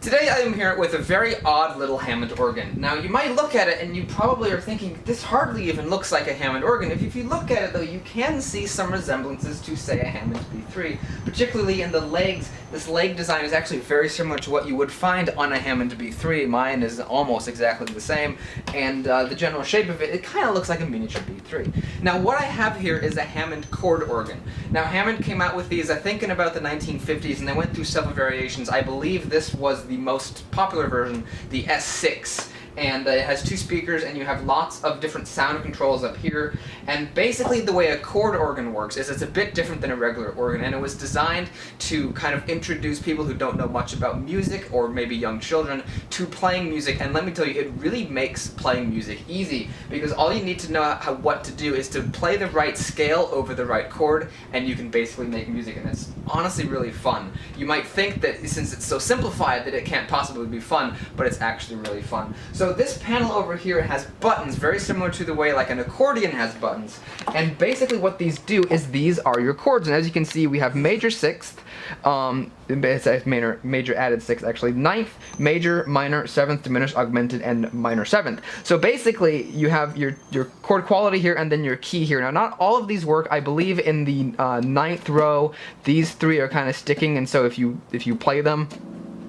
Today I am here with a very odd little Hammond organ. Now you might look at it and you probably are thinking, this hardly even looks like a Hammond organ. If you look at it though, you can see some resemblances to, say, a Hammond B3. Particularly in the legs. This leg design is actually very similar to what you would find on a Hammond B3. Mine is almost exactly the same, and the general shape of it kind of looks like a miniature B3. Now what I have here is a Hammond Chord Organ. Now Hammond came out with these I think in about the 1950s, and they went through several variations. I believe this was the most popular version, the S6, and it has two speakers and you have lots of different sound controls up here. And basically the way a chord organ works is it's a bit different than a regular organ, and it was designed to kind of introduce people who don't know much about music, or maybe young children, to playing music. And let me tell you, it really makes playing music easy, because all you need to know what to do is to play the right scale over the right chord, and you can basically make music, and it's honestly really fun. You might think that since it's so simplified that it can't possibly be fun, but it's actually really fun. So this panel over here has buttons very similar to the way like an accordion has buttons, and basically what these do is these are your chords. And as you can see, we have major sixth, it's major added sixth actually, ninth, major, minor, seventh, diminished, augmented, and minor seventh. So basically you have your chord quality here and then your key here. Now not all of these work. I believe in the ninth row these three are kind of sticking, and so if you play them,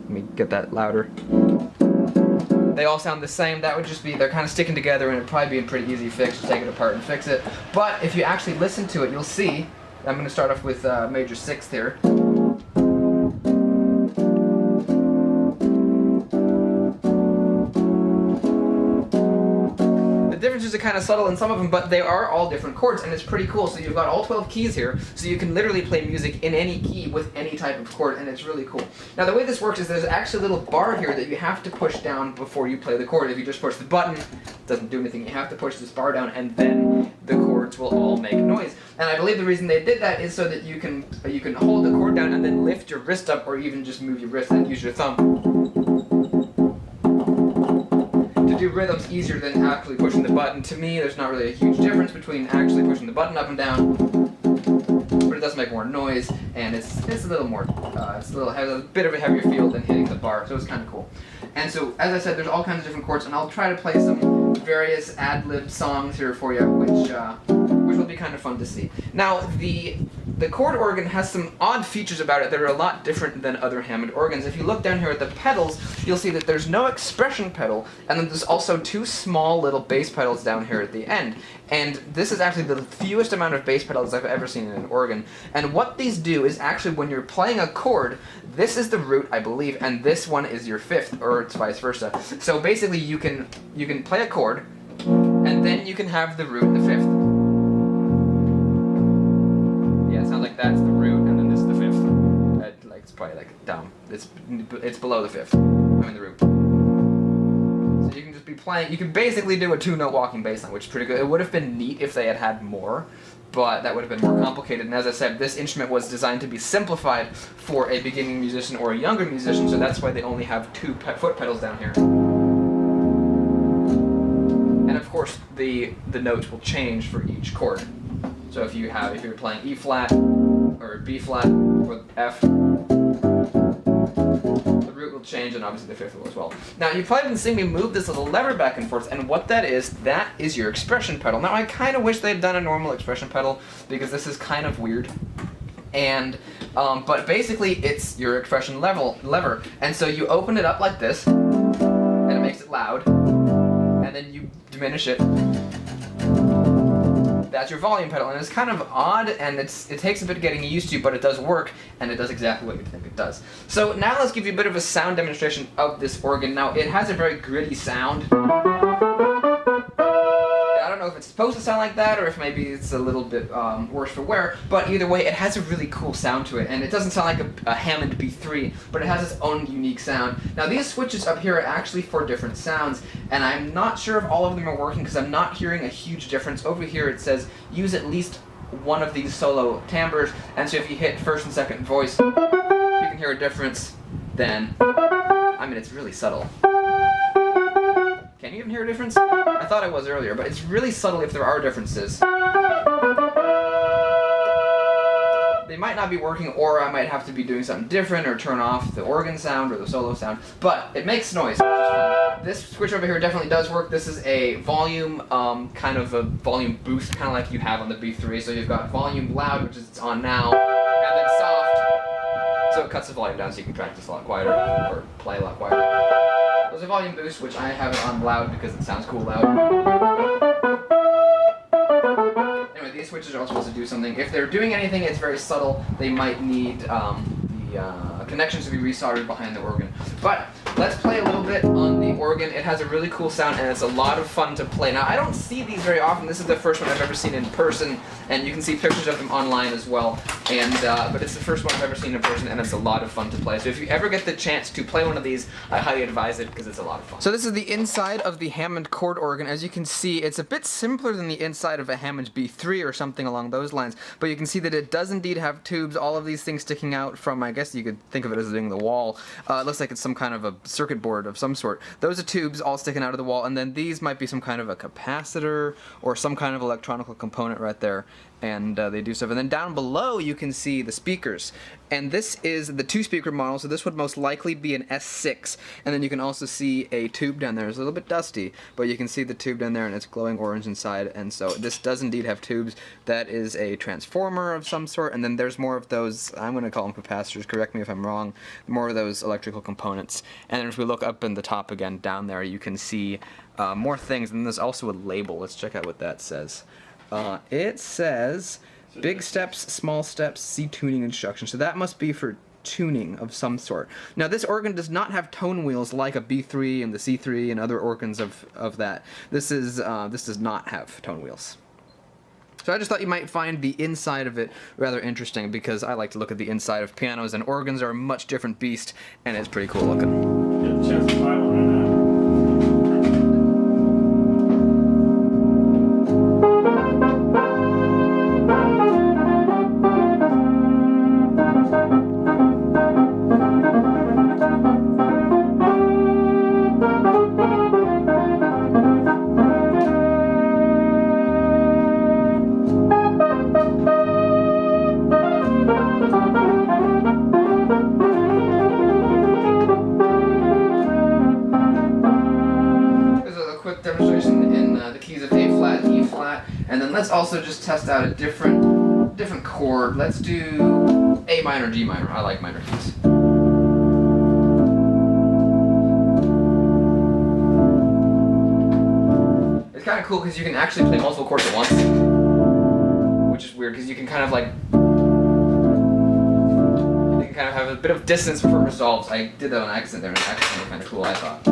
let me get that louder, they all sound the same. That would just be, they're kind of sticking together, and it'd probably be a pretty easy fix to take it apart and fix it. But if you actually listen to it, you'll see, I'm going to start off with major sixth here. The differences are kind of subtle in some of them, but they are all different chords, and it's pretty cool. So you've got all 12 keys here, so you can literally play music in any key with any type of chord, and it's really cool. Now the way this works is there's actually a little bar here that you have to push down before you play the chord. If you just push the button, it doesn't do anything. You have to push this bar down, and then the chords will all make noise. And I believe the reason they did that is so that you can hold the chord down and then lift your wrist up, or even just move your wrist and use your thumb to do rhythms easier than actually pushing the button. To me, there's not really a huge difference between actually pushing the button up and down, but it does make more noise, and it's a little more, has a bit of a heavier feel than hitting the bar, so it's kind of cool. And so, as I said, there's all kinds of different chords, and I'll try to play some various ad-lib songs here for you, which will be kind of fun to see. Now, the chord organ has some odd features about it that are a lot different than other Hammond organs. If you look down here at the pedals, you'll see that there's no expression pedal, and then there's also two small little bass pedals down here at the end. And this is actually the fewest amount of bass pedals I've ever seen in an organ. And what these do is actually, when you're playing a chord, this is the root, I believe, and this one is your fifth, or it's vice versa. So basically you can play a chord, and then you can have the root in the fifth. Yeah, it sounds like that's the root, and then this is the fifth. It's probably like down. It's below the fifth. I mean the root. So you can just be playing. You can basically do a two-note walking bass line, which is pretty good. It would have been neat if they had had more, but that would have been more complicated. And as I said, this instrument was designed to be simplified for a beginning musician or a younger musician, so that's why they only have two foot pedals down here. And of course, the notes will change for each chord. So if you're playing E flat or B flat or F, the root will change, and obviously the fifth will as well. Now you probably didn't see me move this little lever back and forth, and what that is your expression pedal. Now I kind of wish they'd done a normal expression pedal, because this is kind of weird. And but basically it's your expression lever, and so you open it up like this, and it makes it loud, and then you diminish it. That's your volume pedal, and it's kind of odd, and it takes a bit of getting used to, but it does work, and it does exactly what you think it does. So now let's give you a bit of a sound demonstration of this organ. Now it has a very gritty sound. I don't know if it's supposed to sound like that, or if maybe it's a little bit worse for wear, but either way, it has a really cool sound to it, and it doesn't sound like a Hammond B3, but it has its own unique sound. Now these switches up here are actually for different sounds, and I'm not sure if all of them are working, because I'm not hearing a huge difference. Over here it says use at least one of these solo timbres, and so if you hit first and second voice, you can hear a difference. Then, I mean, it's really subtle. Can you even hear a difference? I thought it was earlier, but it's really subtle if there are differences. The might not be working, or I might have to be doing something different or turn off the organ sound or the solo sound, but it makes noise, which is fun. This switch over here definitely does work. This is a volume, kind of a volume boost, kind of like you have on the B3. So you've got volume loud, which is it's on now, and then soft, so it cuts the volume down so you can practice a lot quieter, or play a lot quieter. There's a volume boost, which I have it on loud because it sounds cool loud. Anyway, these switches are supposed to do something. If they're doing anything, it's very subtle. They might need the connections to be resoldered behind the organ. But let's play a little bit on the organ. It has a really cool sound, and it's a lot of fun to play. Now, I don't see these very often. This is the first one I've ever seen in person, and you can see pictures of them online as well. And but it's the first one I've ever seen in person, and it's a lot of fun to play. So if you ever get the chance to play one of these, I highly advise it because it's a lot of fun. So this is the inside of the Hammond Chord Organ. As you can see, it's a bit simpler than the inside of a Hammond B3 or something along those lines, but you can see that it does indeed have tubes, all of these things sticking out from, I guess you could think of it as being the wall. It looks like it's some kind of a circuit board of some sort. Those are tubes all sticking out of the wall, and then these might be some kind of a capacitor or some kind of electronic component right there, and they do stuff. And then down below you can see the speakers, and this is the 2-speaker model, so this would most likely be an S6, and then you can also see a tube down there. It's a little bit dusty, but you can see the tube down there, and it's glowing orange inside, and so this does indeed have tubes. That is a transformer of some sort, and then there's more of those, I'm going to call them capacitors, correct me if I'm wrong, more of those electrical components. And then if we look up in the top again, down there, you can see more things, and there's also a label. Let's check out what that says. It says, big steps, small steps, see tuning instructions. So that must be for tuning of some sort. Now this organ does not have tone wheels like a B3 and the C3 and other organs of that. This does not have tone wheels. So I just thought you might find the inside of it rather interesting, because I like to look at the inside of pianos, and organs are a much different beast, and it's pretty cool looking. Get a chance to buy one right now. Demonstration in the keys of A flat, E flat, and then let's also just test out a different chord. Let's do A minor, G minor. I like minor keys. It's kind of cool because you can actually play multiple chords at once, which is weird because you can kind of like have a bit of distance before it resolves. I did that on accident there, and it's actually kind of cool, I thought.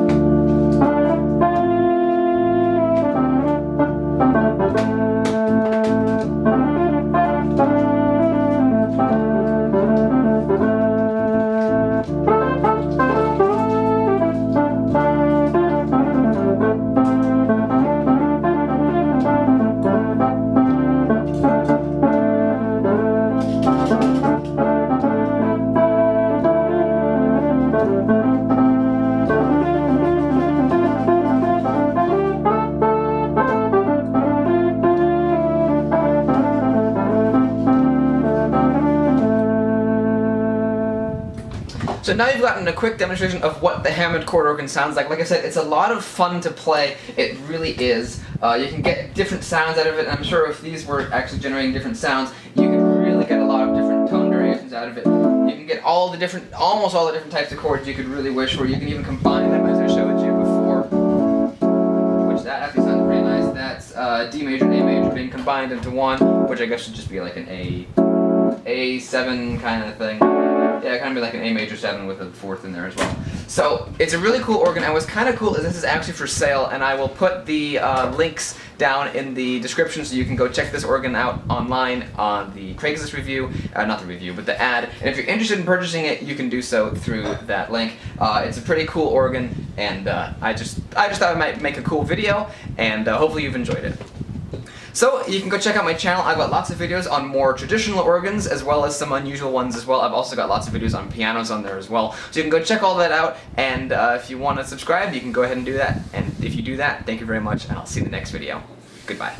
So now you've gotten a quick demonstration of what the Hammond Chord Organ sounds like. Like I said, it's a lot of fun to play. It really is. You can get different sounds out of it, and I'm sure if these were actually generating different sounds, you could really get a lot of different tone variations out of it. You can get all the different, almost all the different types of chords you could really wish for. You can even combine them, as I showed you before, which that actually sounds pretty nice. That's D major and A major being combined into one, which I guess should just be like an A7 kind of thing. Yeah, kind of be like an A major 7 with a fourth in there as well. So it's a really cool organ, and what's kind of cool is this is actually for sale, and I will put the links down in the description so you can go check this organ out online on the Craigslist review, not the review, but the ad. And if you're interested in purchasing it, you can do so through that link. It's a pretty cool organ, and I just thought I might make a cool video, and hopefully you've enjoyed it. So you can go check out my channel. I've got lots of videos on more traditional organs as well as some unusual ones as well. I've also got lots of videos on pianos on there as well. So you can go check all that out, and if you want to subscribe, you can go ahead and do that. And if you do that, thank you very much, and I'll see you in the next video. Goodbye.